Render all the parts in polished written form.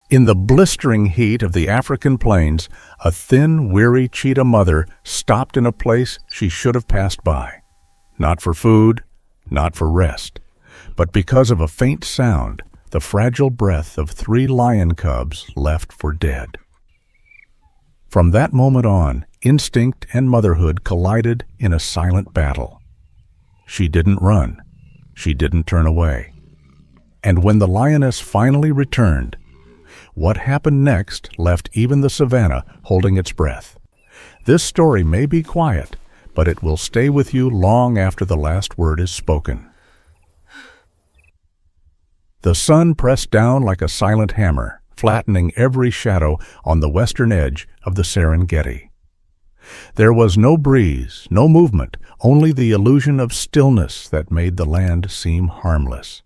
In the blistering heat of the African plains, a thin, weary cheetah mother stopped in a place she should have passed by. Not for food, not for rest, but because of a faint sound, the fragile breath of 3 lion cubs left for dead. From that moment on, instinct and motherhood collided in a silent battle. She didn't run. She didn't turn away. And when the lioness finally returned, what happened next left even the savannah holding its breath. This story may be quiet, but it will stay with you long after the last word is spoken. The sun pressed down like a silent hammer, flattening every shadow on the western edge of the Serengeti. There was no breeze, no movement, only the illusion of stillness that made the land seem harmless.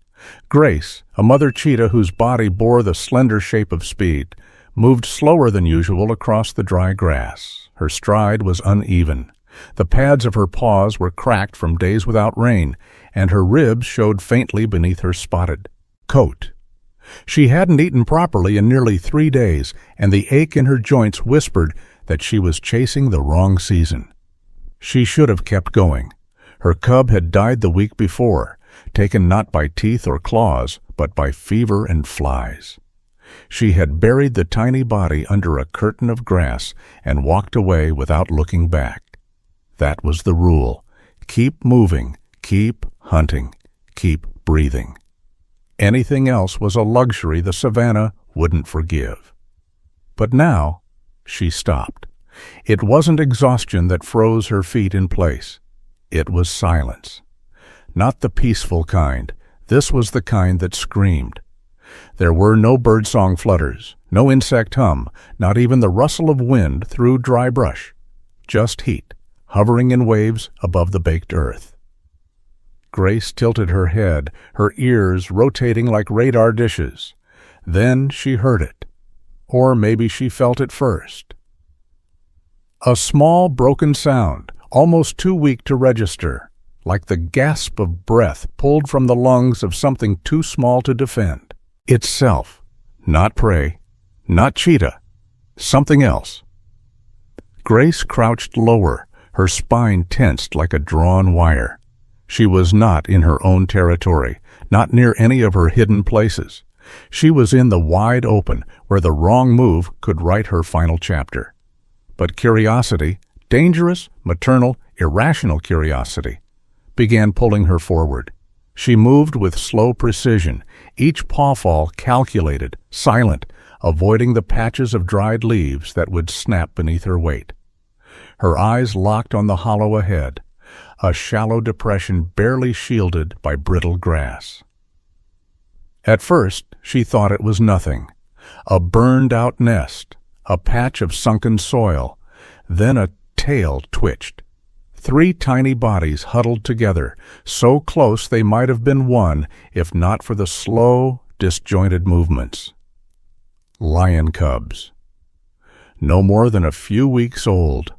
Grace, a mother cheetah whose body bore the slender shape of speed, moved slower than usual across the dry grass. Her stride was uneven. The pads of her paws were cracked from days without rain, and her ribs showed faintly beneath her spotted coat. She hadn't eaten properly in nearly 3 days, and the ache in her joints whispered that she was chasing the wrong season. She should have kept going. Her cub had died the week before, taken not by teeth or claws, but by fever and flies. She had buried the tiny body under a curtain of grass and walked away without looking back. That was the rule. Keep moving, keep hunting, keep breathing. Anything else was a luxury the savannah wouldn't forgive. But now, she stopped. It wasn't exhaustion that froze her feet in place. It was silence. Not the peaceful kind. This was the kind that screamed. There were no birdsong flutters, no insect hum, not even the rustle of wind through dry brush. Just heat, hovering in waves above the baked earth. Grace tilted her head, her ears rotating like radar dishes. Then she heard it. Or maybe she felt it first. A small, broken sound, almost too weak to register, like the gasp of breath pulled from the lungs of something too small to defend. Itself, not prey, not cheetah, something else. Grace crouched lower, her spine tensed like a drawn wire. She was not in her own territory, not near any of her hidden places. She was in the wide open, where the wrong move could write her final chapter. But curiosity, dangerous, maternal, irrational curiosity, began pulling her forward. She moved with slow precision, each pawfall calculated, silent, avoiding the patches of dried leaves that would snap beneath her weight. Her eyes locked on the hollow ahead, a shallow depression barely shielded by brittle grass. At first, she thought it was nothing. A burned-out nest, a patch of sunken soil, then a tail twitched. 3 tiny bodies huddled together, so close they might have been one if not for the slow, disjointed movements. Lion cubs. No more than a few weeks old.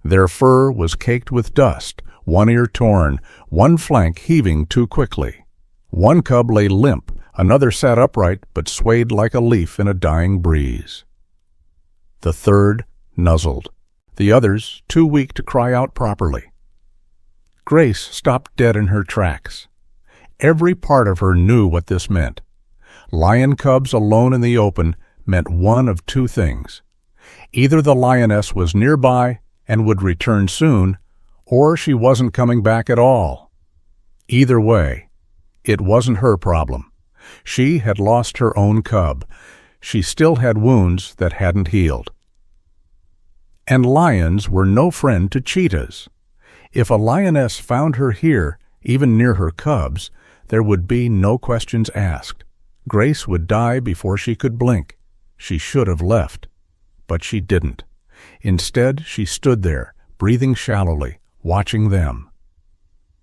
Their fur was caked with dust, one ear torn, one flank heaving too quickly. One cub lay limp, another sat upright but swayed like a leaf in a dying breeze. The third nuzzled, the others too weak to cry out properly. Grace stopped dead in her tracks. Every part of her knew what this meant. Lion cubs alone in the open meant one of 2 things. Either the lioness was nearby and would return soon, or she wasn't coming back at all. Either way, it wasn't her problem. She had lost her own cub. She still had wounds that hadn't healed. And lions were no friend to cheetahs. If a lioness found her here, even near her cubs, there would be no questions asked. Grace would die before she could blink. She should have left, but she didn't. Instead, she stood there, breathing shallowly, watching them.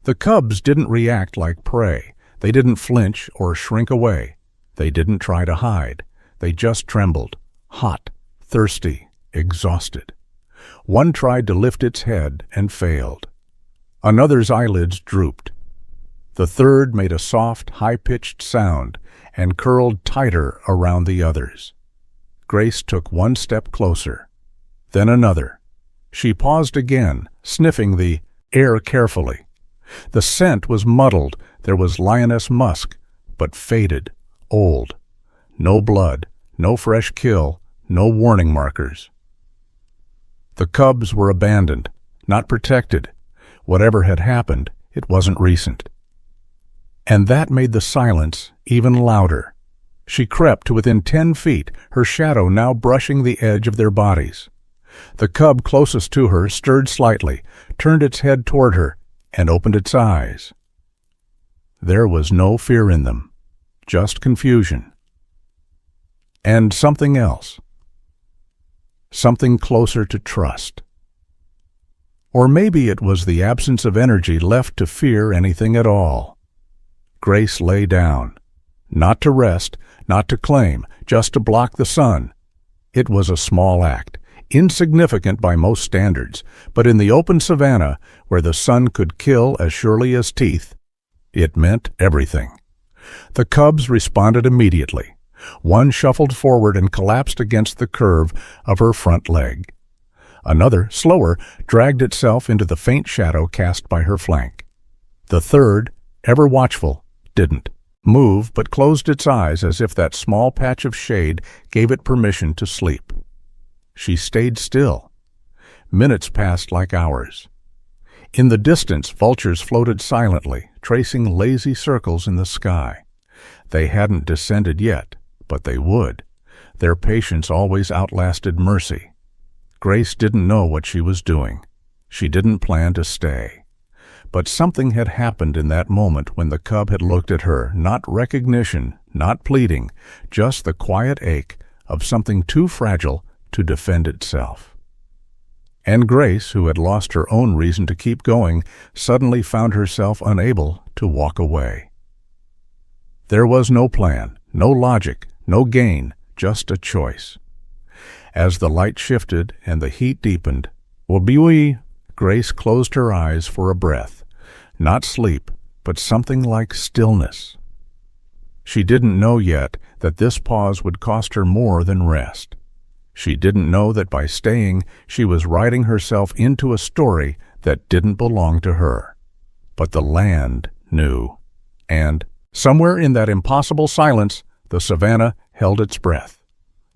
The cubs didn't react like prey. They didn't flinch or shrink away. They didn't try to hide. They just trembled, hot, thirsty, exhausted. One tried to lift its head and failed. Another's eyelids drooped. The third made a soft, high-pitched sound and curled tighter around the others. Grace took one step closer, then another. She paused again, sniffing the air carefully. The scent was muddled. There was lioness musk, but faded, old. No blood, no fresh kill, no warning markers. The cubs were abandoned, not protected. Whatever had happened, it wasn't recent. And that made the silence even louder. She crept to within 10 feet, her shadow now brushing the edge of their bodies. The cub closest to her stirred slightly, turned its head toward her, and opened its eyes. There was no fear in them, just confusion. And something else. Something closer to trust. Or maybe it was the absence of energy left to fear anything at all. Grace lay down, not to rest, not to claim, just to block the sun. It was a small act, insignificant by most standards, but in the open savannah, where the sun could kill as surely as teeth, it meant everything. The cubs responded immediately. One shuffled forward and collapsed against the curve of her front leg. Another, slower, dragged itself into the faint shadow cast by her flank. The third, ever watchful, didn't move but closed its eyes as if that small patch of shade gave it permission to sleep. She stayed still. Minutes passed like hours. In the distance, vultures floated silently, tracing lazy circles in the sky. They hadn't descended yet, but they would. Their patience always outlasted mercy. Grace didn't know what she was doing. She didn't plan to stay. But something had happened in that moment when the cub had looked at her, not recognition, not pleading, just the quiet ache of something too fragile to defend itself. And Grace, who had lost her own reason to keep going, suddenly found herself unable to walk away. There was no plan, no logic, no gain, just a choice. As the light shifted and the heat deepened, Grace closed her eyes for a breath. Not sleep, but something like stillness. She didn't know yet that this pause would cost her more than rest. She didn't know that by staying, she was writing herself into a story that didn't belong to her. But the land knew. And, somewhere in that impossible silence, the savannah held its breath.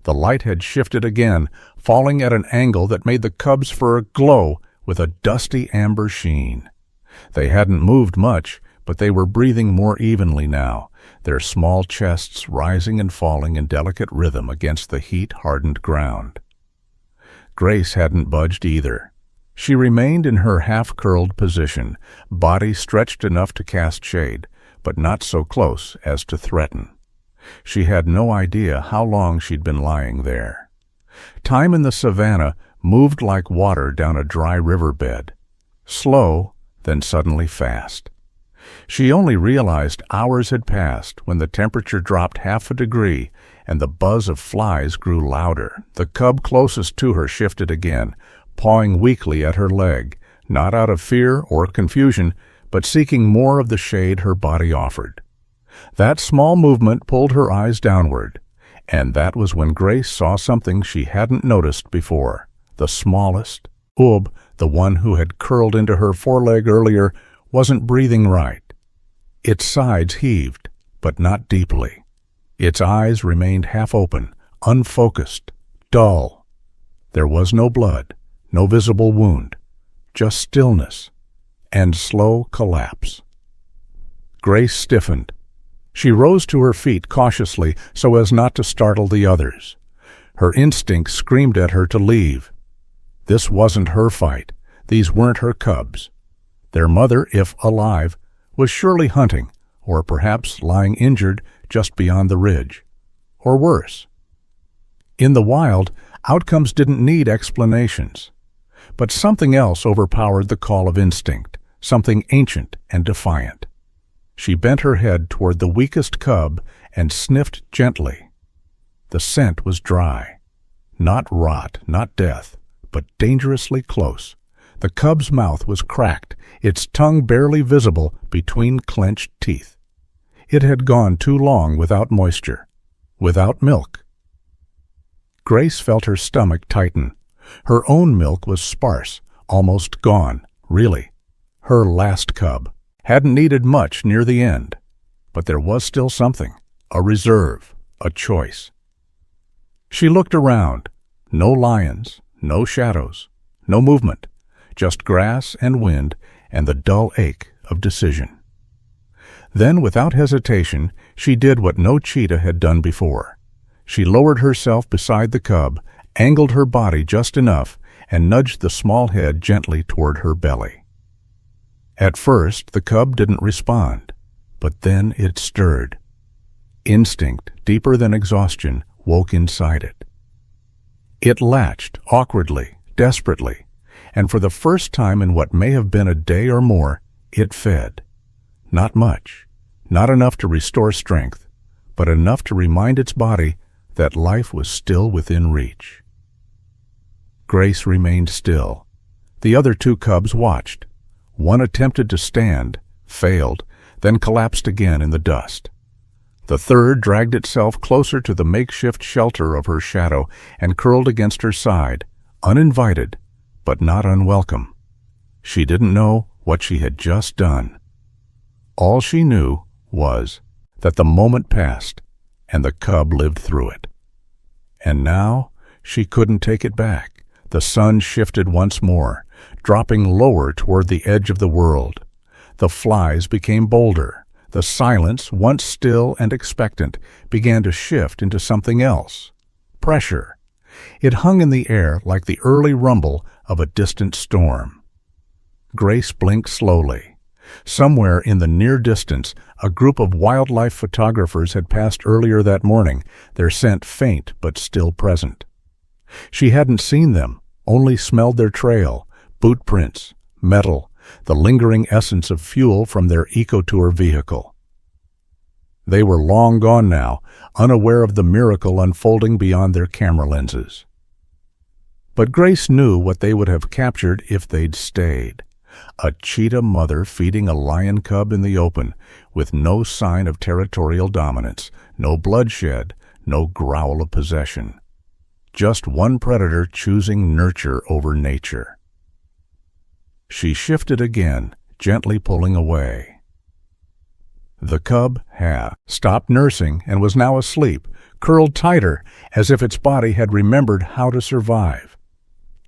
The light had shifted again, falling at an angle that made the cubs' fur glow with a dusty amber sheen. They hadn't moved much, but they were breathing more evenly now, their small chests rising and falling in delicate rhythm against the heat-hardened ground. Grace hadn't budged either. She remained in her half-curled position, body stretched enough to cast shade, but not so close as to threaten. She had no idea how long she'd been lying there. Time in the savannah moved like water down a dry riverbed, slow, then suddenly fast. She only realized hours had passed when the temperature dropped half a degree and the buzz of flies grew louder. The cub closest to her shifted again, pawing weakly at her leg, not out of fear or confusion, but seeking more of the shade her body offered. That small movement pulled her eyes downward, and that was when Grace saw something she hadn't noticed before. The smallest, the one who had curled into her foreleg earlier, wasn't breathing right. Its sides heaved, but not deeply. Its eyes remained half open, unfocused, dull. There was no blood, no visible wound, just stillness and slow collapse. Grace stiffened. She rose to her feet cautiously so as not to startle the others. Her instinct screamed at her to leave. This wasn't her fight. These weren't her cubs. Their mother, if alive, was surely hunting, or perhaps lying injured just beyond the ridge. Or worse. In the wild, outcomes didn't need explanations. But something else overpowered the call of instinct, something ancient and defiant. She bent her head toward the weakest cub and sniffed gently. The scent was dry. Not rot, not death, but dangerously close. The cub's mouth was cracked, its tongue barely visible between clenched teeth. It had gone too long without moisture, without milk. Grace felt her stomach tighten. Her own milk was sparse, almost gone, really. Her last cub hadn't needed much near the end. But there was still something, a reserve, a choice. She looked around. No lions, no shadows, no movement, just grass and wind and the dull ache of decision. Then, without hesitation, she did what no cheetah had done before. She lowered herself beside the cub, angled her body just enough, and nudged the small head gently toward her belly. At first, the cub didn't respond, but then it stirred. Instinct, deeper than exhaustion, woke inside it. It latched, awkwardly, desperately, and for the first time in what may have been a day or more, it fed. Not much, not enough to restore strength, but enough to remind its body that life was still within reach. Grace remained still. The other two cubs watched. One attempted to stand, failed, then collapsed again in the dust. The third dragged itself closer to the makeshift shelter of her shadow and curled against her side, uninvited, but not unwelcome. She didn't know what she had just done. All she knew was that the moment passed, and the cub lived through it. And now she couldn't take it back. The sun shifted once more, dropping lower toward the edge of the world. The flies became bolder. The silence, once still and expectant, began to shift into something else. Pressure. It hung in the air like the early rumble of a distant storm. Grace blinked slowly. Somewhere in the near distance, a group of wildlife photographers had passed earlier that morning, their scent faint but still present. She hadn't seen them, only smelled their trail, boot prints, metal, the lingering essence of fuel from their eco-tour vehicle. They were long gone now, unaware of the miracle unfolding beyond their camera lenses. But Grace knew what they would have captured if they'd stayed. A cheetah mother feeding a lion cub in the open, with no sign of territorial dominance, no bloodshed, no growl of possession. Just one predator choosing nurture over nature. She shifted again, gently pulling away. The cub had stopped nursing and was now asleep, curled tighter, as if its body had remembered how to survive.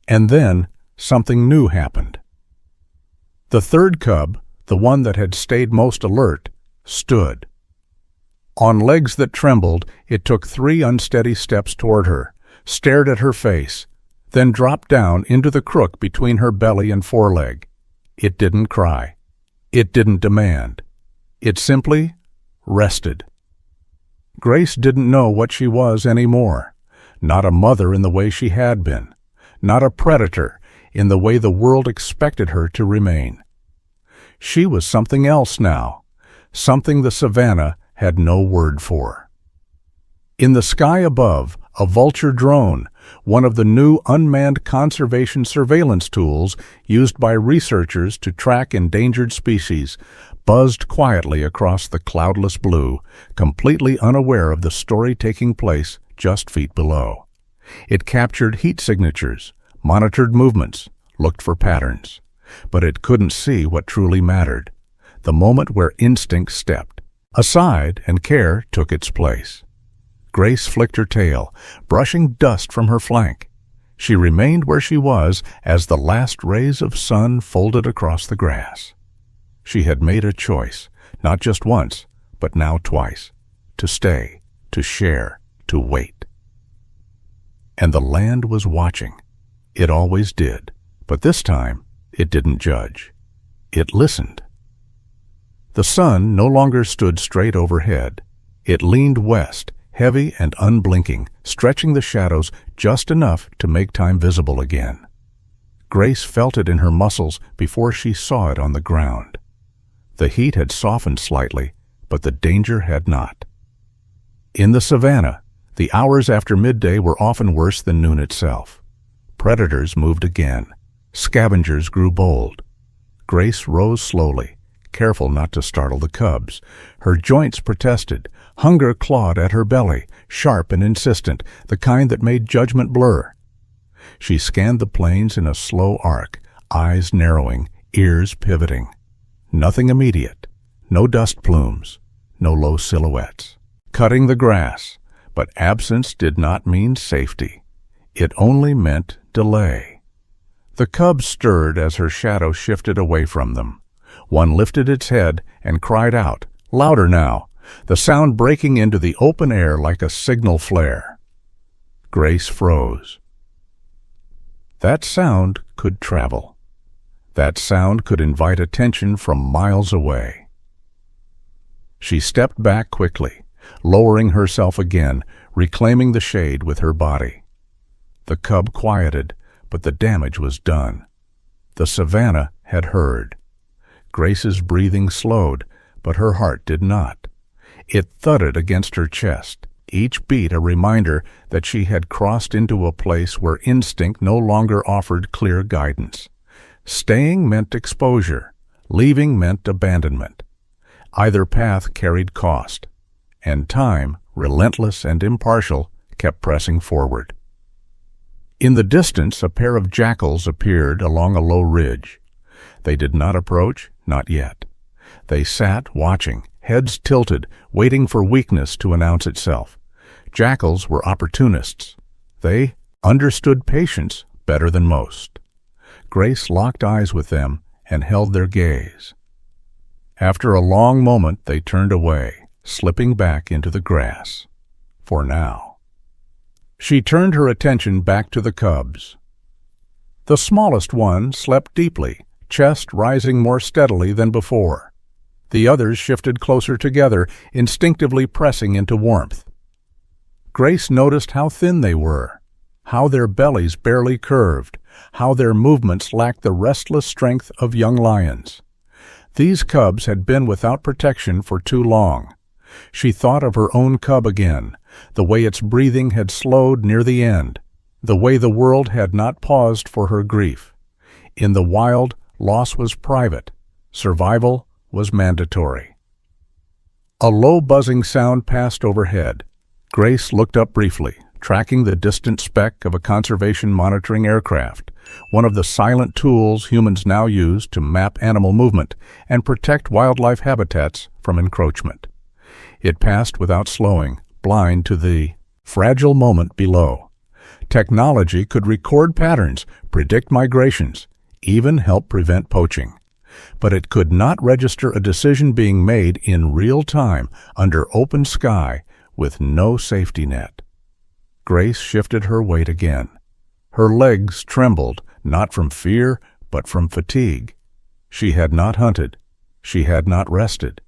And then something new happened. The third cub, the one that had stayed most alert, stood. On legs that trembled, it took 3 unsteady steps toward her, stared at her face, then dropped down into the crook between her belly and foreleg. It didn't cry. It didn't demand. It simply rested. Grace didn't know what she was anymore. Not a mother in the way she had been. Not a predator in the way the world expected her to remain. She was something else now, something the savannah had no word for. In the sky above, a vulture drone, one of the new unmanned conservation surveillance tools used by researchers to track endangered species, buzzed quietly across the cloudless blue, completely unaware of the story taking place just feet below. It captured heat signatures, monitored movements, looked for patterns. But it couldn't see what truly mattered, the moment where instinct stepped aside and care took its place. Grace flicked her tail, brushing dust from her flank. She remained where she was as the last rays of sun folded across the grass. She had made a choice, not just once, but now twice, to stay, to share, to wait. And the land was watching. It always did, but this time it didn't judge. It listened. The sun no longer stood straight overhead. It leaned west, heavy and unblinking, stretching the shadows just enough to make time visible again. Grace felt it in her muscles before she saw it on the ground. The heat had softened slightly, but the danger had not. In the savannah, the hours after midday were often worse than noon itself. Predators moved again. Scavengers grew bold. Grace rose slowly, careful not to startle the cubs. Her joints protested. Hunger clawed at her belly, sharp and insistent, the kind that made judgment blur. She scanned the plains in a slow arc, eyes narrowing, ears pivoting. Nothing immediate. No dust plumes. No low silhouettes. Cutting the grass. But absence did not mean safety. It only meant delay. The cubs stirred as her shadow shifted away from them. One lifted its head and cried out, louder now, the sound breaking into the open air like a signal flare. Grace froze. That sound could travel. That sound could invite attention from miles away. She stepped back quickly, lowering herself again, reclaiming the shade with her body. The cub quieted, but the damage was done. The savannah had heard. Grace's breathing slowed, but her heart did not. It thudded against her chest, each beat a reminder that she had crossed into a place where instinct no longer offered clear guidance. Staying meant exposure, leaving meant abandonment. Either path carried cost, and time, relentless and impartial, kept pressing forward. In the distance, a pair of jackals appeared along a low ridge. They did not approach, not yet. They sat watching, heads tilted, waiting for weakness to announce itself. Jackals were opportunists. They understood patience better than most. Grace locked eyes with them and held their gaze. After a long moment, they turned away, slipping back into the grass. For now. She turned her attention back to the cubs. The smallest one slept deeply, chest rising more steadily than before. The others shifted closer together, instinctively pressing into warmth. Grace noticed how thin they were, how their bellies barely curved, how their movements lacked the restless strength of young lions. These cubs had been without protection for too long. She thought of her own cub again, the way its breathing had slowed near the end, the way the world had not paused for her grief. In the wild, loss was private. Survival was mandatory. A low buzzing sound passed overhead. Grace looked up briefly, tracking the distant speck of a conservation monitoring aircraft, one of the silent tools humans now use to map animal movement and protect wildlife habitats from encroachment. It passed without slowing, blind to the fragile moment below. Technology could record patterns, predict migrations, even help prevent poaching. But it could not register a decision being made in real time under open sky with no safety net. Grace shifted her weight again. Her legs trembled, not from fear, but from fatigue. She had not hunted. She had not rested.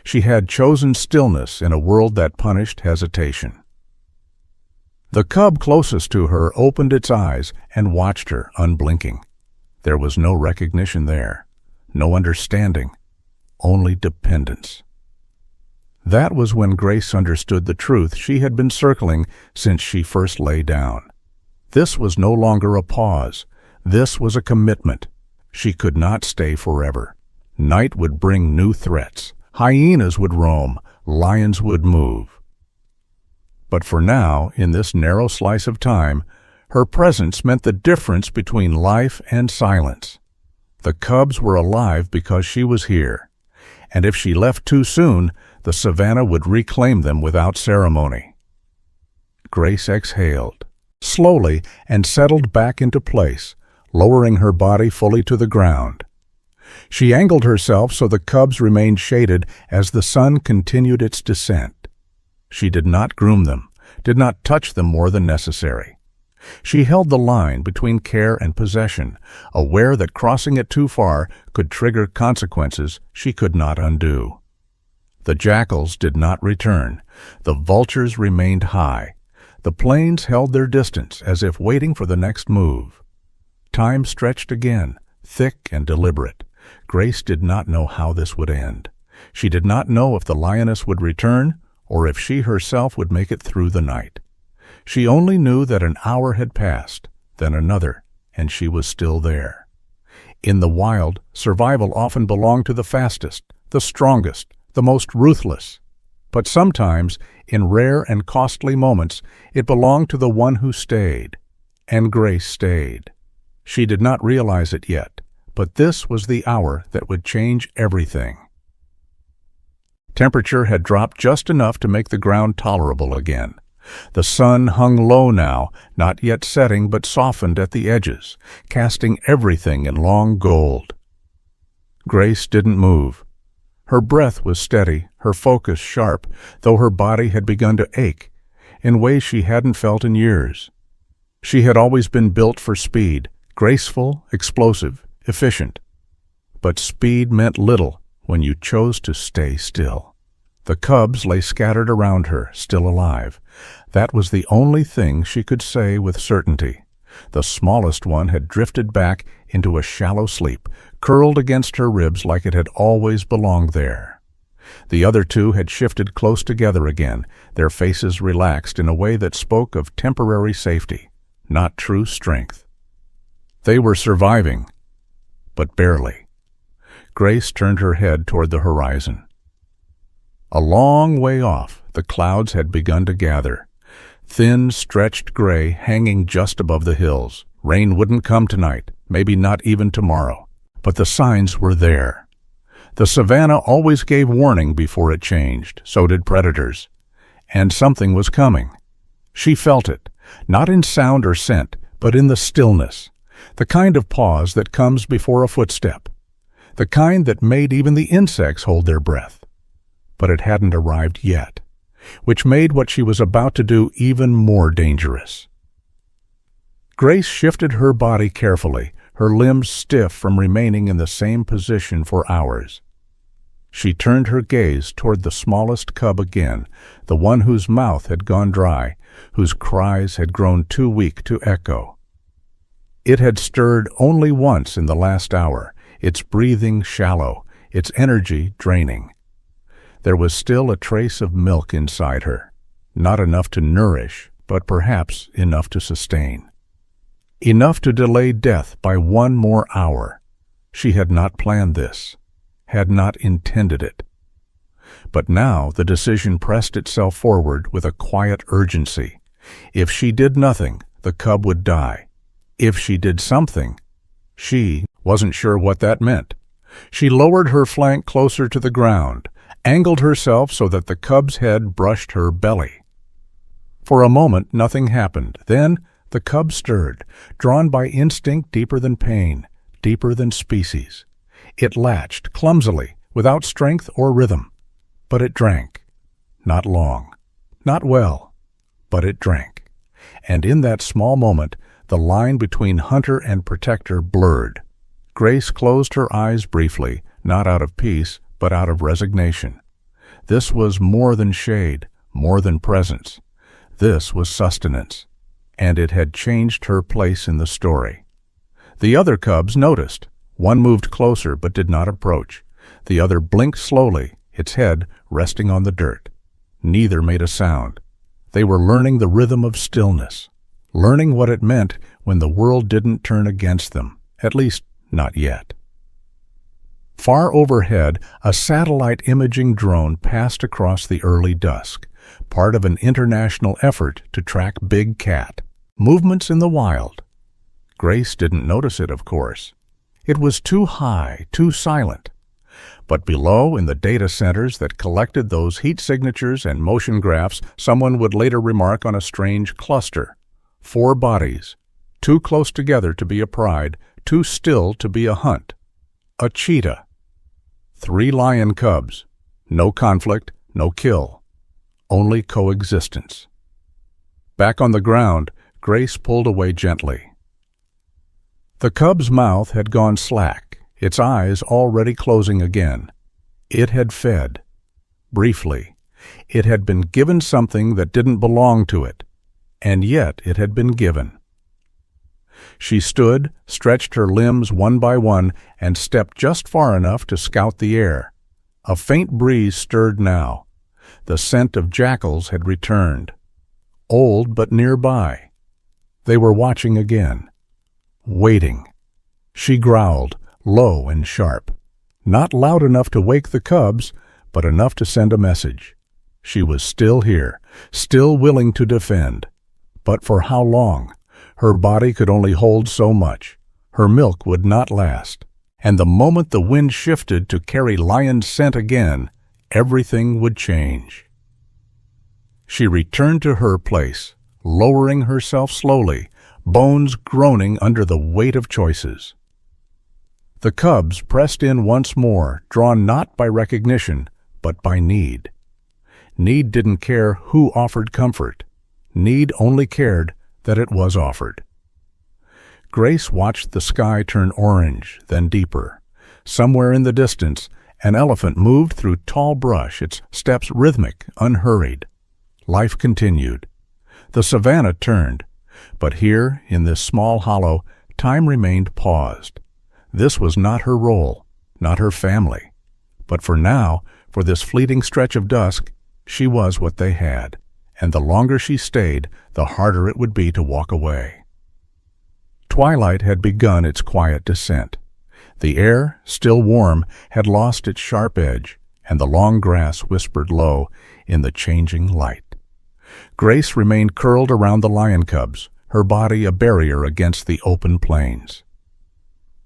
She had chosen stillness in a world that punished hesitation. The cub closest to her opened its eyes and watched her, unblinking. There was no recognition there, no understanding, only dependence. That was when Grace understood the truth she had been circling since she first lay down. This was no longer a pause. This was a commitment. She could not stay forever. Night would bring new threats. Hyenas would roam. Lions would move. But for now, in this narrow slice of time, her presence meant the difference between life and silence. The cubs were alive because she was here, and if she left too soon, the savannah would reclaim them without ceremony. Grace exhaled, slowly, and settled back into place, lowering her body fully to the ground. She angled herself so the cubs remained shaded as the sun continued its descent. She did not groom them, did not touch them more than necessary. She held the line between care and possession, aware that crossing it too far could trigger consequences she could not undo. The jackals did not return. The vultures remained high. The plains held their distance as if waiting for the next move. Time stretched again, thick and deliberate. Grace did not know how this would end. She did not know if the lioness would return or if she herself would make it through the night. She only knew that an hour had passed, then another, and she was still there. In the wild, survival often belonged to the fastest, the strongest, the most ruthless. But sometimes, in rare and costly moments, it belonged to the one who stayed. And Grace stayed. She did not realize it yet, but this was the hour that would change everything. Temperature had dropped just enough to make the ground tolerable again. The sun hung low now, not yet setting but softened at the edges, casting everything in long gold. Grace didn't move. Her breath was steady, her focus sharp, though her body had begun to ache, in ways she hadn't felt in years. She had always been built for speed, graceful, explosive, efficient. But speed meant little when you chose to stay still. The cubs lay scattered around her, still alive. That was the only thing she could say with certainty. The smallest one had drifted back into a shallow sleep, curled against her ribs like it had always belonged there. The other two had shifted close together again, their faces relaxed in a way that spoke of temporary safety, not true strength. They were surviving, but barely. Grace turned her head toward the horizon. A long way off, the clouds had begun to gather. Thin, stretched gray hanging just above the hills. Rain wouldn't come tonight, maybe not even tomorrow. But the signs were there. The savannah always gave warning before it changed, so did predators. And something was coming. She felt it, not in sound or scent, but in the stillness. The kind of pause that comes before a footstep. The kind that made even the insects hold their breath. But it hadn't arrived yet, which made what she was about to do even more dangerous. Grace shifted her body carefully, her limbs stiff from remaining in the same position for hours. She turned her gaze toward the smallest cub again, the one whose mouth had gone dry, whose cries had grown too weak to echo. It had stirred only once in the last hour, its breathing shallow, its energy draining. There was still a trace of milk inside her, not enough to nourish, but perhaps enough to sustain. Enough to delay death by one more hour. She had not planned this, had not intended it. But now the decision pressed itself forward with a quiet urgency. If she did nothing, the cub would die. If she did something, she wasn't sure what that meant. She lowered her flank closer to the ground, angled herself so that the cub's head brushed her belly. For a moment nothing happened. Then the cub stirred, drawn by instinct deeper than pain, deeper than species. It latched clumsily, without strength or rhythm. But it drank. Not long, not well, but it drank. And in that small moment, the line between hunter and protector blurred. Grace closed her eyes briefly, not out of peace, but out of resignation. This was more than shade, more than presence. This was sustenance, and it had changed her place in the story. The other cubs noticed. One moved closer but did not approach. The other blinked slowly, its head resting on the dirt. Neither made a sound. They were learning the rhythm of stillness, learning what it meant when the world didn't turn against them, at least not yet. Far overhead, a satellite imaging drone passed across the early dusk, part of an international effort to track big cat, movements in the wild. Grace didn't notice it, of course. It was too high, too silent. But below, in the data centers that collected those heat signatures and motion graphs, someone would later remark on a strange cluster. 4 bodies, too close together to be a pride, too still to be a hunt. A cheetah. 3 lion cubs. No conflict, no kill. Only coexistence. Back on the ground, Grace pulled away gently. The cub's mouth had gone slack, its eyes already closing again. It had fed. Briefly. It had been given something that didn't belong to it, and yet it had been given. She stood, stretched her limbs one by one, and stepped just far enough to scout the air. A faint breeze stirred now. The scent of jackals had returned. Old but nearby. They were watching again. Waiting. She growled, low and sharp. Not loud enough to wake the cubs, but enough to send a message. She was still here, still willing to defend. But for how long? Her body could only hold so much. Her milk would not last. And the moment the wind shifted to carry Lion's scent again, everything would change. She returned to her place, lowering herself slowly, bones groaning under the weight of choices. The cubs pressed in once more, drawn not by recognition, but by need. Need didn't care who offered comfort. Need only cared that it was offered. Grace watched the sky turn orange, then deeper. Somewhere in the distance, an elephant moved through tall brush, its steps rhythmic, unhurried. Life continued. The savannah turned, but here, in this small hollow, time remained paused. This was not her role, not her family. But for now, for this fleeting stretch of dusk, she was what they had, and the longer she stayed, the harder it would be to walk away. Twilight had begun its quiet descent. The air, still warm, had lost its sharp edge, and the long grass whispered low in the changing light. Grace remained curled around the lion cubs, her body a barrier against the open plains.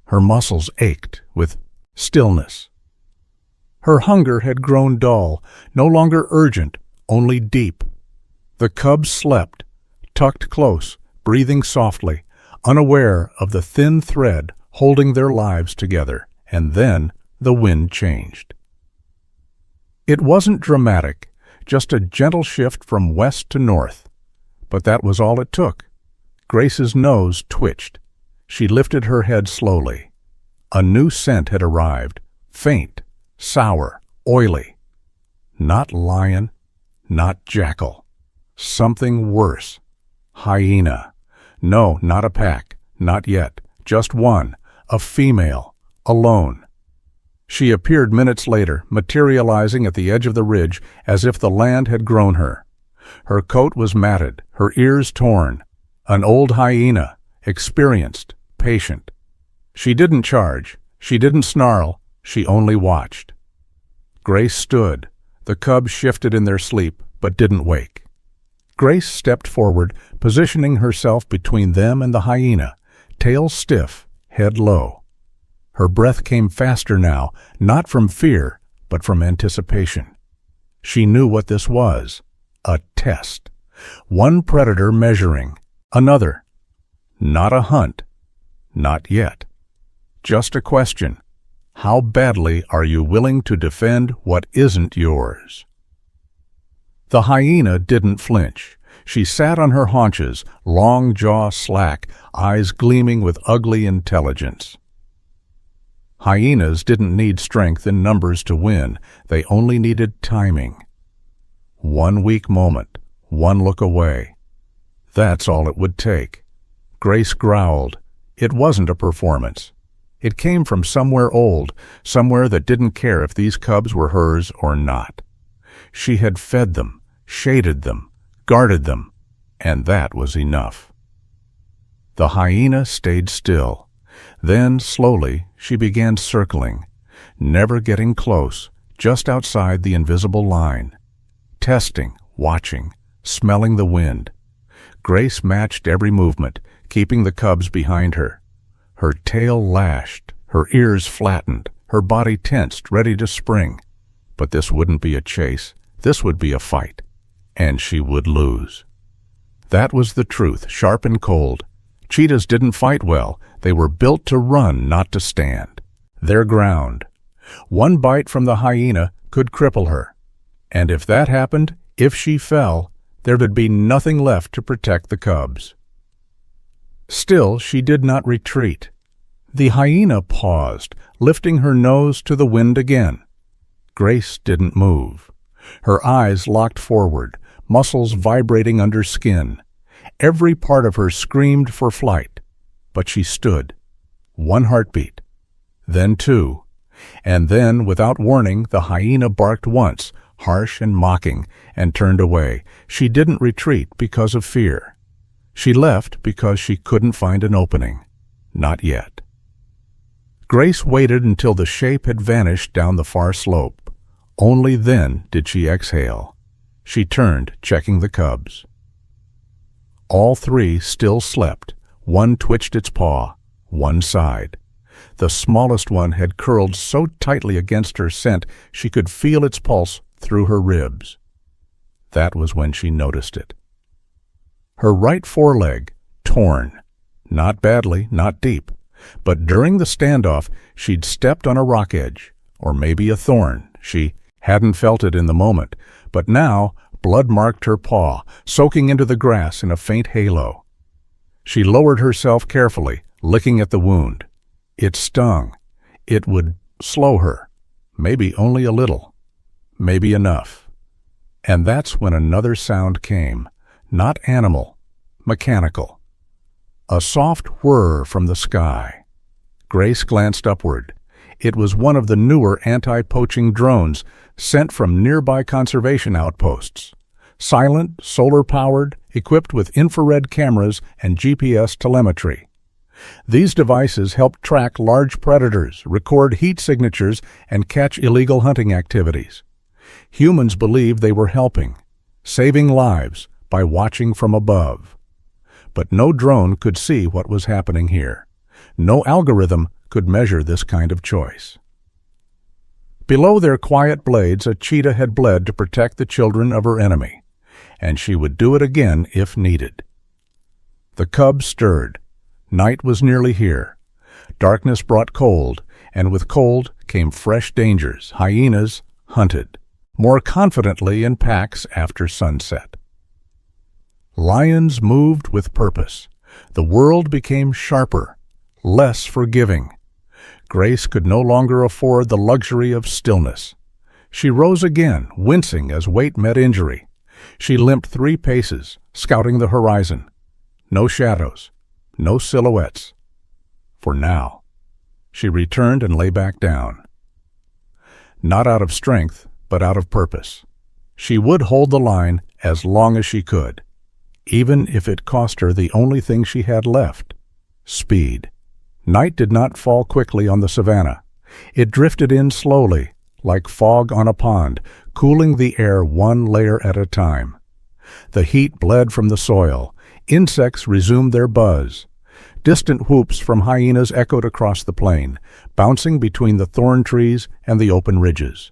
Her muscles ached with stillness. Her hunger had grown dull, no longer urgent, only deep. The cubs slept, tucked close, breathing softly, unaware of the thin thread holding their lives together, and then the wind changed. It wasn't dramatic, just a gentle shift from west to north. But that was all it took. Grace's nose twitched. She lifted her head slowly. A new scent had arrived, faint, sour, oily. Not lion, not jackal. Something worse. Hyena. No, not a pack, not yet. Just one, a female, alone. She appeared minutes later, materializing at the edge of the ridge as if the land had grown her. Her coat was matted, her ears torn. An old hyena, experienced, patient. She didn't charge, she didn't snarl, she only watched. Grace stood. The cubs shifted in their sleep, but didn't wake. Grace stepped forward, positioning herself between them and the hyena, tail stiff, head low. Her breath came faster now, not from fear, but from anticipation. She knew what this was, a test. One predator measuring, another. Not a hunt, not yet. Just a question. How badly are you willing to defend what isn't yours? The hyena didn't flinch. She sat on her haunches, long jaw slack, eyes gleaming with ugly intelligence. Hyenas didn't need strength in numbers to win. They only needed timing. One weak moment, one look away. That's all it would take. Grace growled. It wasn't a performance. It came from somewhere old, somewhere that didn't care if these cubs were hers or not. She had fed them, shaded them, guarded them, and that was enough. The hyena stayed still. Then, slowly, she began circling, never getting close, just outside the invisible line. Testing, watching, smelling the wind. Grace matched every movement, keeping the cubs behind her. Her tail lashed, her ears flattened, her body tensed, ready to spring. But this wouldn't be a chase. This would be a fight. And she would lose. That was the truth, sharp and cold. Cheetahs didn't fight well. They were built to run, not to stand. Their ground. One bite from the hyena could cripple her. And if that happened, if she fell, there would be nothing left to protect the cubs. Still, she did not retreat. The hyena paused, lifting her nose to the wind again. Grace didn't move. Her eyes locked forward, muscles vibrating under skin. Every part of her screamed for flight. But she stood. One heartbeat. Then two. And then, without warning, the hyena barked once, harsh and mocking, and turned away. She didn't retreat because of fear. She left because she couldn't find an opening. Not yet. Grace waited until the shape had vanished down the far slope. Only then did she exhale. She turned, checking the cubs. All three still slept. One twitched its paw, one sighed. The smallest one had curled so tightly against her scent she could feel its pulse through her ribs. That was when she noticed it. Her right foreleg torn. Not badly, not deep. But during the standoff, she'd stepped on a rock edge, or maybe a thorn. She hadn't felt it in the moment, but now blood marked her paw, soaking into the grass in a faint halo. She lowered herself carefully, licking at the wound. It stung. It would slow her. Maybe only a little. Maybe enough. And that's when another sound came. Not animal, mechanical. A soft whir from the sky. Grace glanced upward. It was one of the newer anti-poaching drones sent from nearby conservation outposts. Silent, solar-powered, equipped with infrared cameras and GPS telemetry. These devices help track large predators, record heat signatures, and catch illegal hunting activities. Humans believed they were helping, saving lives by watching from above. But no drone could see what was happening here. No algorithm could measure this kind of choice. Below their quiet blades, a cheetah had bled to protect the children of her enemy, and she would do it again if needed. The cubs stirred. Night was nearly here. Darkness brought cold, and with cold came fresh dangers. Hyenas hunted, more confidently in packs after sunset. Lions moved with purpose. The world became sharper, less forgiving. Grace could no longer afford the luxury of stillness. She rose again, wincing as weight met injury. She limped 3 paces, scouting the horizon. No shadows, no silhouettes. For now. She returned and lay back down. Not out of strength, but out of purpose. She would hold the line as long as she could, even if it cost her the only thing she had left, speed. Night did not fall quickly on the savannah. It drifted in slowly, like fog on a pond, cooling the air one layer at a time. The heat bled from the soil. Insects resumed their buzz. Distant whoops from hyenas echoed across the plain, bouncing between the thorn trees and the open ridges.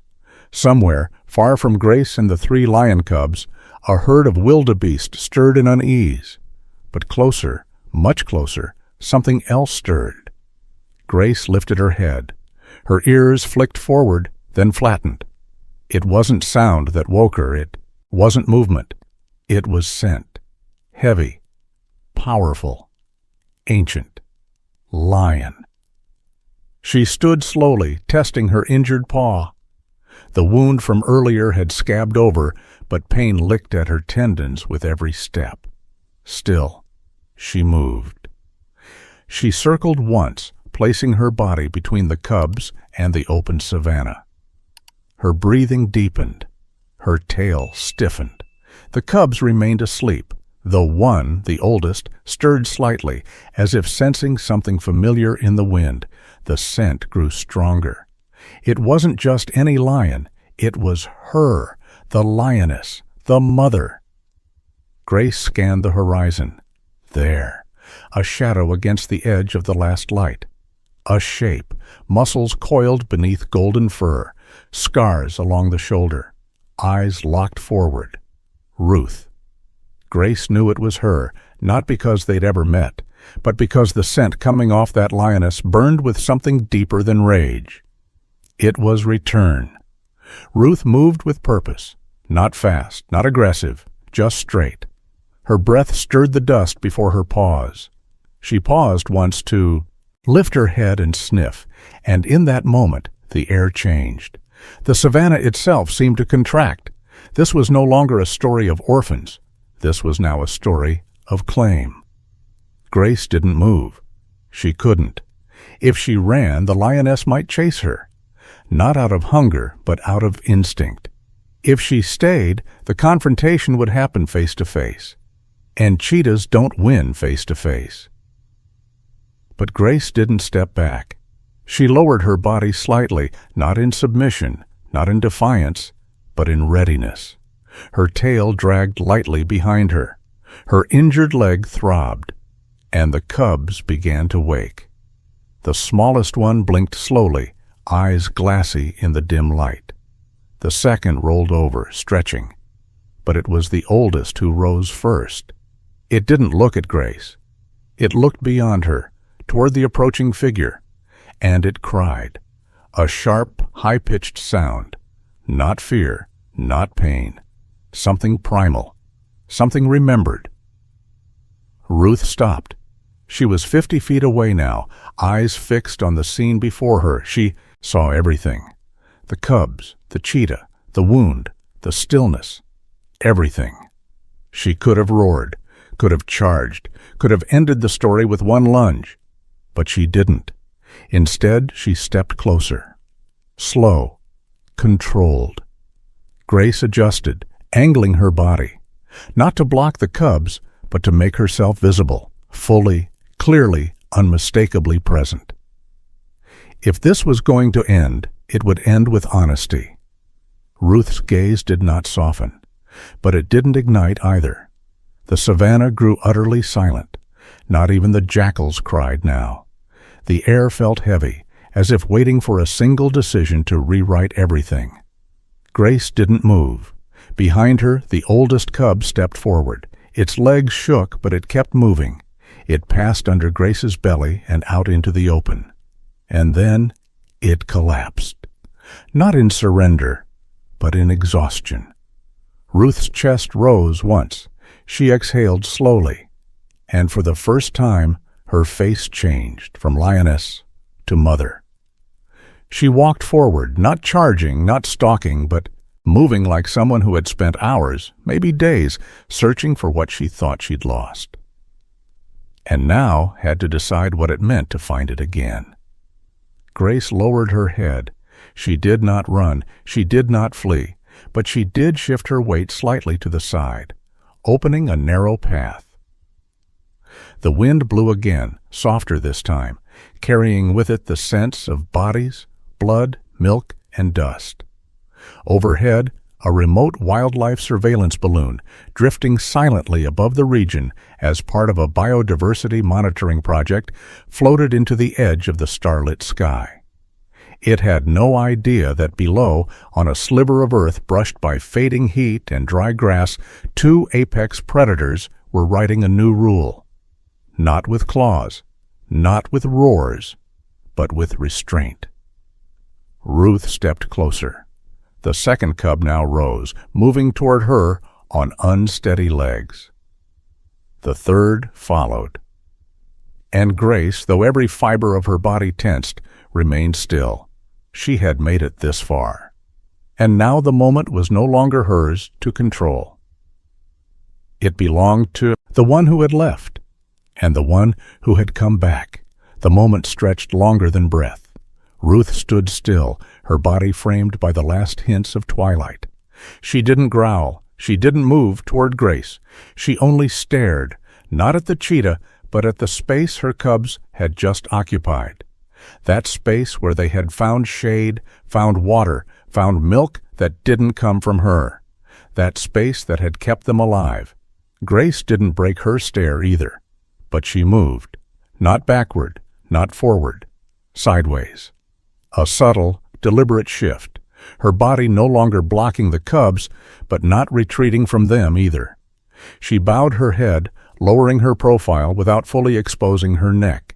Somewhere, far from Grace and the 3 lion cubs, a herd of wildebeest stirred in unease. But closer, much closer, something else stirred. Grace lifted her head. Her ears flicked forward, then flattened. It wasn't sound that woke her. It wasn't movement. It was scent. Heavy, powerful, ancient. Lion. She stood slowly, testing her injured paw. The wound from earlier had scabbed over, but pain licked at her tendons with every step. Still, she moved. She circled once, placing her body between the cubs and the open savannah. Her breathing deepened. Her tail stiffened. The cubs remained asleep, though one, the oldest, stirred slightly, as if sensing something familiar in the wind. The scent grew stronger. It wasn't just any lion. It was her, the lioness, the mother. Grace scanned the horizon. There, a shadow against the edge of the last light. A shape, muscles coiled beneath golden fur, scars along the shoulder, eyes locked forward. Ruth. Grace knew it was her, not because they'd ever met, but because the scent coming off that lioness burned with something deeper than rage. It was return. Ruth moved with purpose, not fast, not aggressive, just straight. Her breath stirred the dust before her pause. She paused once to lift her head and sniff, and in that moment the air changed. The savannah itself seemed to contract. This was no longer a story of orphans. This was now a story of claim. Grace didn't move. She couldn't. If she ran, the lioness might chase her. Not out of hunger, but out of instinct. If she stayed, the confrontation would happen face to face. And cheetahs don't win face to face. But Grace didn't step back. She lowered her body slightly, not in submission, not in defiance, but in readiness. Her tail dragged lightly behind her. Her injured leg throbbed, and the cubs began to wake. The smallest one blinked slowly, eyes glassy in the dim light. The second rolled over, stretching. But it was the oldest who rose first. It didn't look at Grace. It looked beyond her, toward the approaching figure, and it cried. A sharp, high-pitched sound. Not fear, not pain. Something primal. Something remembered. Ruth stopped. She was 50 feet away now, eyes fixed on the scene before her. She saw everything. The cubs, the cheetah, the wound, the stillness. Everything. She could have roared, could have charged, could have ended the story with one lunge. But she didn't. Instead, she stepped closer. Slow, controlled. Grace adjusted, angling her body. Not to block the cubs, but to make herself visible, fully, clearly, unmistakably present. If this was going to end, it would end with honesty. Ruth's gaze did not soften, but it didn't ignite either. The savannah grew utterly silent. Not even the jackals cried now. The air felt heavy, as if waiting for a single decision to rewrite everything. Grace didn't move. Behind her, the oldest cub stepped forward. Its legs shook, but it kept moving. It passed under Grace's belly and out into the open. And then it collapsed. Not in surrender, but in exhaustion. Ruth's chest rose once. She exhaled slowly. And for the first time, her face changed from lioness to mother. She walked forward, not charging, not stalking, but moving like someone who had spent hours, maybe days, searching for what she thought she'd lost. And now had to decide what it meant to find it again. Grace lowered her head. She did not run, she did not flee, but she did shift her weight slightly to the side, opening a narrow path. The wind blew again, softer this time, carrying with it the scents of bodies, blood, milk, and dust. Overhead, a remote wildlife surveillance balloon, drifting silently above the region as part of a biodiversity monitoring project, floated into the edge of the starlit sky. It had no idea that below, on a sliver of earth brushed by fading heat and dry grass, two apex predators were writing a new rule. Not with claws, not with roars, but with restraint. Ruth stepped closer. The second cub now rose, moving toward her on unsteady legs. The third followed. And Grace, though every fiber of her body tensed, remained still. She had made it this far. And now the moment was no longer hers to control. It belonged to the one who had left, and the one who had come back. The moment stretched longer than breath. Ruth stood still, her body framed by the last hints of twilight. She didn't growl. She didn't move toward Grace. She only stared, not at the cheetah, but at the space her cubs had just occupied. That space where they had found shade, found water, found milk that didn't come from her. That space that had kept them alive. Grace didn't break her stare either. But she moved, not backward, not forward, sideways. A subtle, deliberate shift, her body no longer blocking the cubs, but not retreating from them either. She bowed her head, lowering her profile without fully exposing her neck.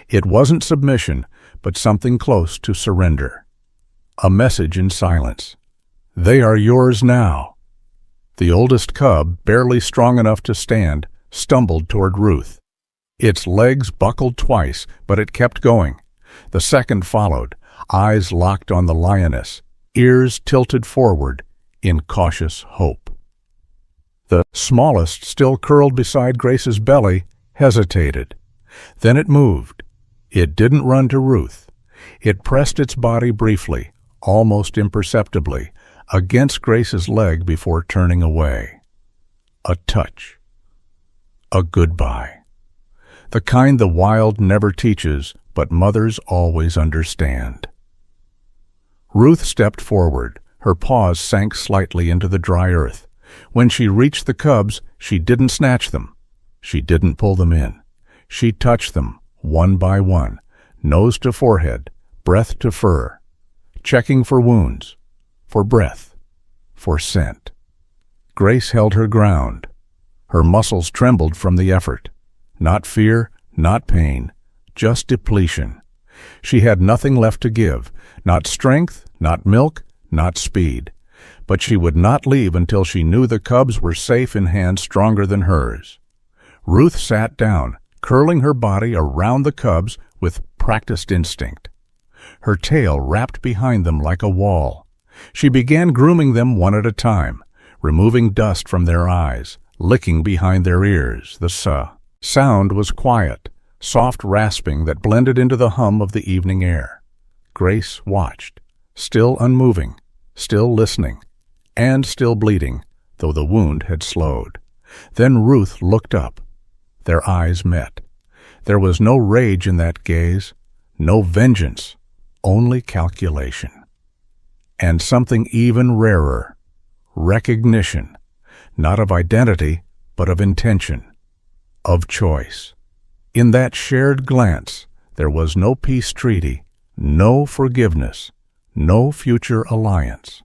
It wasn't submission, but something close to surrender. A message in silence. They are yours now. The oldest cub, barely strong enough to stand, stumbled toward Ruth. Its legs buckled twice, but it kept going. The second followed, eyes locked on the lioness, ears tilted forward in cautious hope. The smallest, still curled beside Grace's belly, hesitated. Then it moved. It didn't run to Ruth. It pressed its body briefly, almost imperceptibly, against Grace's leg before turning away. A touch. A goodbye. The kind the wild never teaches, but mothers always understand. Ruth stepped forward. Her paws sank slightly into the dry earth. When she reached the cubs, she didn't snatch them. She didn't pull them in. She touched them, one by one, nose to forehead, breath to fur, checking for wounds, for breath, for scent. Grace held her ground. Her muscles trembled from the effort. Not fear, not pain, just depletion. She had nothing left to give, not strength, not milk, not speed. But she would not leave until she knew the cubs were safe in hands stronger than hers. Ruth sat down, curling her body around the cubs with practiced instinct. Her tail wrapped behind them like a wall. She began grooming them one at a time, removing dust from their eyes, licking behind their ears. The sound was quiet, soft rasping that blended into the hum of the evening air. Grace watched, still unmoving, still listening, and still bleeding, though the wound had slowed. Then Ruth looked up. Their eyes met. There was no rage in that gaze, no vengeance, only calculation. And something even rarer, recognition, not of identity, but of intention, of choice. In that shared glance, there was no peace treaty, no forgiveness, no future alliance.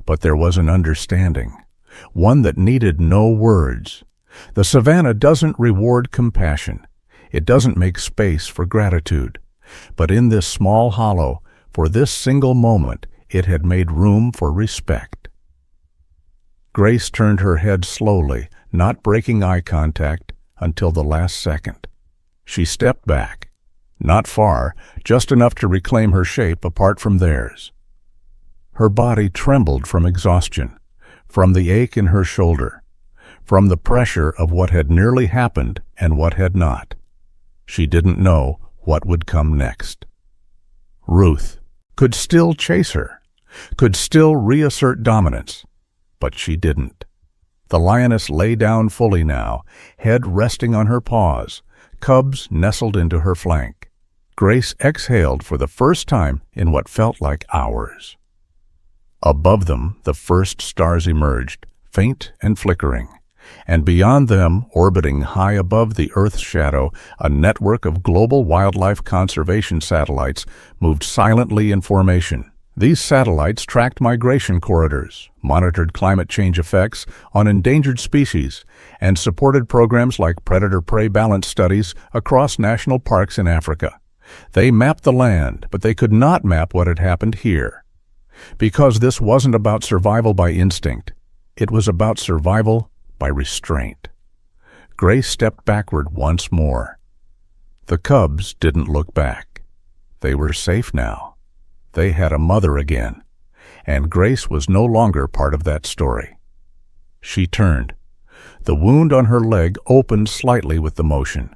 But there was an understanding, one that needed no words. The savannah doesn't reward compassion. It doesn't make space for gratitude. But in this small hollow, for this single moment, it had made room for respect. Grace turned her head slowly, not breaking eye contact until the last second. She stepped back. Not far, just enough to reclaim her shape apart from theirs. Her body trembled from exhaustion, from the ache in her shoulder, from the pressure of what had nearly happened and what had not. She didn't know what would come next. Ruth could still chase her, could still reassert dominance, but she didn't. The lioness lay down fully now, head resting on her paws, cubs nestled into her flank. Grace exhaled for the first time in what felt like hours. Above them, the first stars emerged, faint and flickering, and beyond them, orbiting high above the Earth's shadow, a network of global wildlife conservation satellites moved silently in formation. These satellites tracked migration corridors, monitored climate change effects on endangered species, and supported programs like predator-prey balance studies across national parks in Africa. They mapped the land, but they could not map what had happened here. Because this wasn't about survival by instinct. It was about survival by restraint. Grace stepped backward once more. The cubs didn't look back. They were safe now. They had a mother again, and Grace was no longer part of that story. She turned. The wound on her leg opened slightly with the motion.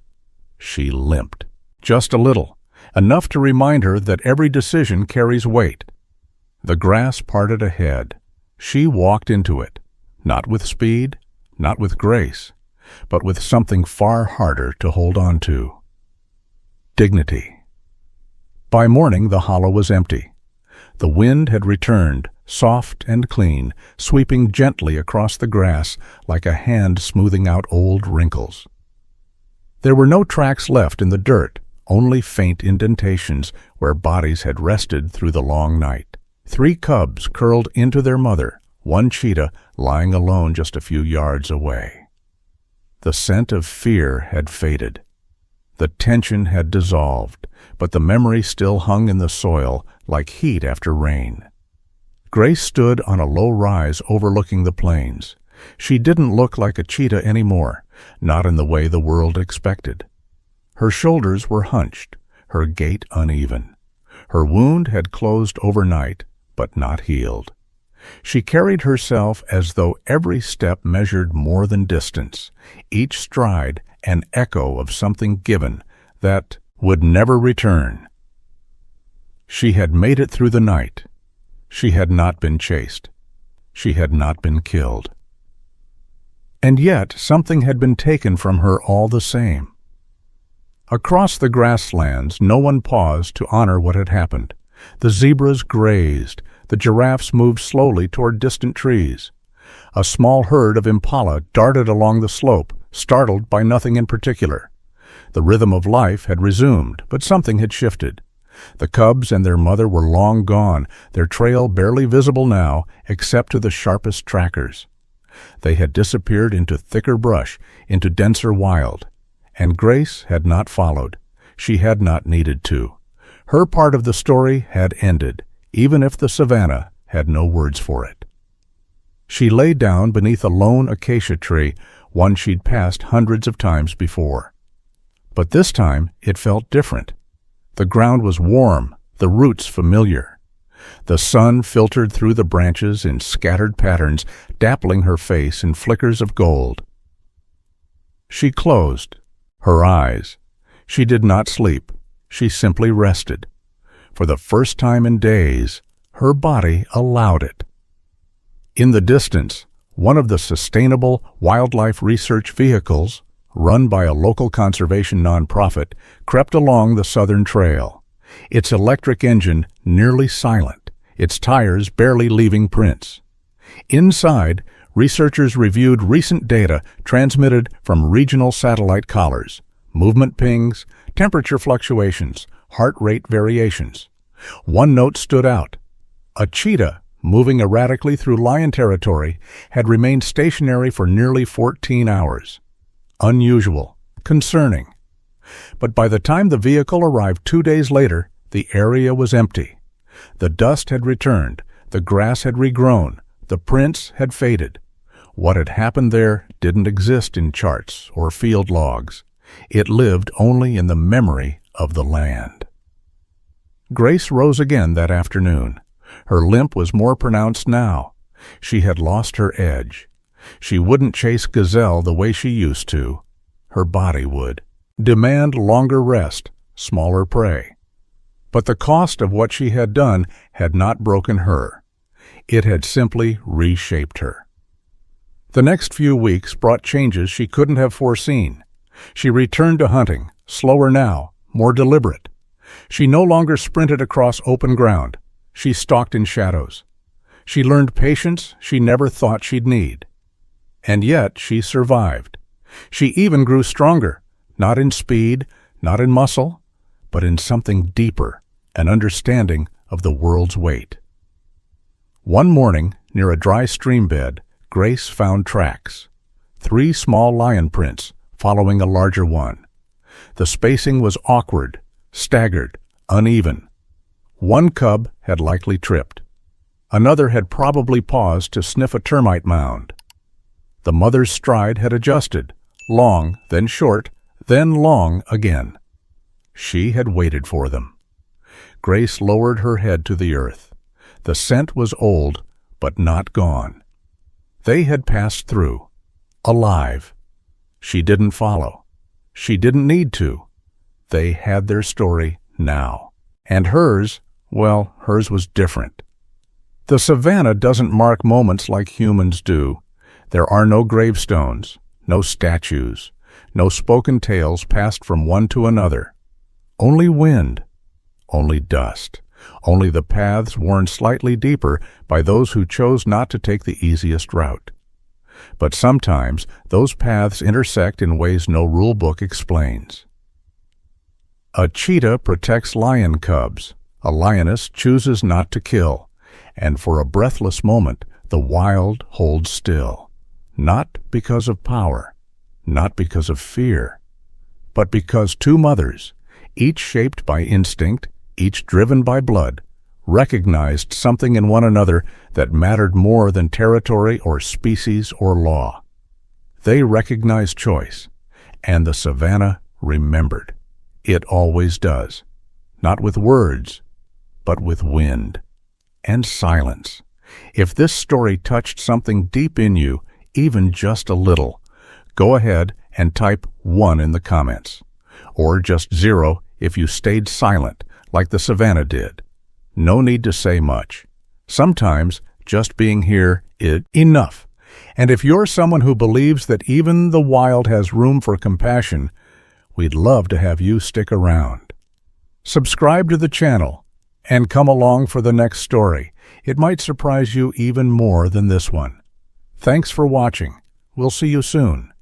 She limped. Just a little, enough to remind her that every decision carries weight. The grass parted ahead. She walked into it, not with speed, not with grace, but with something far harder to hold on to. Dignity. By morning, the hollow was empty. The wind had returned, soft and clean, sweeping gently across the grass like a hand smoothing out old wrinkles. There were no tracks left in the dirt, only faint indentations where bodies had rested through the long night. 3 cubs curled into their mother, one cheetah lying alone just a few yards away. The scent of fear had faded. The tension had dissolved, but the memory still hung in the soil like heat after rain. Grace stood on a low rise overlooking the plains. She didn't look like a cheetah anymore, not in the way the world expected. Her shoulders were hunched, her gait uneven. Her wound had closed overnight, but not healed. She carried herself as though every step measured more than distance, each stride an echo of something given that would never return. She had made it through the night. She had not been chased. She had not been killed. And yet something had been taken from her all the same. Across the grasslands, no one paused to honor what had happened. The zebras grazed. The giraffes moved slowly toward distant trees. A small herd of impala darted along the slope, startled by nothing in particular. The rhythm of life had resumed, but something had shifted. The cubs and their mother were long gone, their trail barely visible now, except to the sharpest trackers. They had disappeared into thicker brush, into denser wild. And Grace had not followed. She had not needed to. Her part of the story had ended, even if the savannah had no words for it. She lay down beneath a lone acacia tree, one she'd passed hundreds of times before. But this time it felt different. The ground was warm, the roots familiar. The sun filtered through the branches in scattered patterns, dappling her face in flickers of gold. She closed her eyes. She did not sleep. She simply rested. For the first time in days, her body allowed it. In the distance, one of the sustainable wildlife research vehicles, run by a local conservation nonprofit, crept along the southern trail. Its electric engine nearly silent, its tires barely leaving prints. Inside, researchers reviewed recent data transmitted from regional satellite collars, movement pings, temperature fluctuations, heart rate variations. One note stood out. A cheetah, moving erratically through lion territory, had remained stationary for nearly 14 hours. Unusual, concerning. But by the time the vehicle arrived 2 days later, the area was empty. The dust had returned, the grass had regrown, the prints had faded. What had happened there didn't exist in charts or field logs. It lived only in the memory of the land. Grace rose again that afternoon. Her limp was more pronounced now. She had lost her edge. She wouldn't chase gazelle the way she used to. Her body would. Demand longer rest, smaller prey. But the cost of what she had done had not broken her. It had simply reshaped her. The next few weeks brought changes she couldn't have foreseen. She returned to hunting, slower now, more deliberate. She no longer sprinted across open ground. She stalked in shadows. She learned patience she never thought she'd need. And yet she survived. She even grew stronger, not in speed, not in muscle, but in something deeper, an understanding of the world's weight. One morning, near a dry stream bed, Grace found tracks. 3 small lion prints, following a larger one. The spacing was awkward, staggered, uneven. One cub had likely tripped. Another had probably paused to sniff a termite mound. The mother's stride had adjusted, long, then short, then long again. She had waited for them. Grace lowered her head to the earth. The scent was old, but not gone. They had passed through, alive. She didn't follow. She didn't need to. They had their story now. And hers, well, hers was different. The savannah doesn't mark moments like humans do. There are no gravestones, no statues, no spoken tales passed from one to another. Only wind, only dust, only the paths worn slightly deeper by those who chose not to take the easiest route. But sometimes those paths intersect in ways no rule book explains. A cheetah protects lion cubs. A lioness chooses not to kill. And for a breathless moment, the wild holds still. Not because of power, not because of fear, but because 2 mothers, each shaped by instinct, each driven by blood, recognized something in one another that mattered more than territory or species or law. They recognized choice, and the savannah remembered. It always does, not with words, but with wind and silence. If this story touched something deep in you, even just a little, go ahead and type 1 in the comments, or just 0 if you stayed silent like the savannah did. No need to say much. Sometimes just being here is enough. And if you're someone who believes that even the wild has room for compassion, We'd love to have you stick around. Subscribe to the channel and come along for the next story. It might surprise you even more than this one. Thanks for watching. We'll see you soon.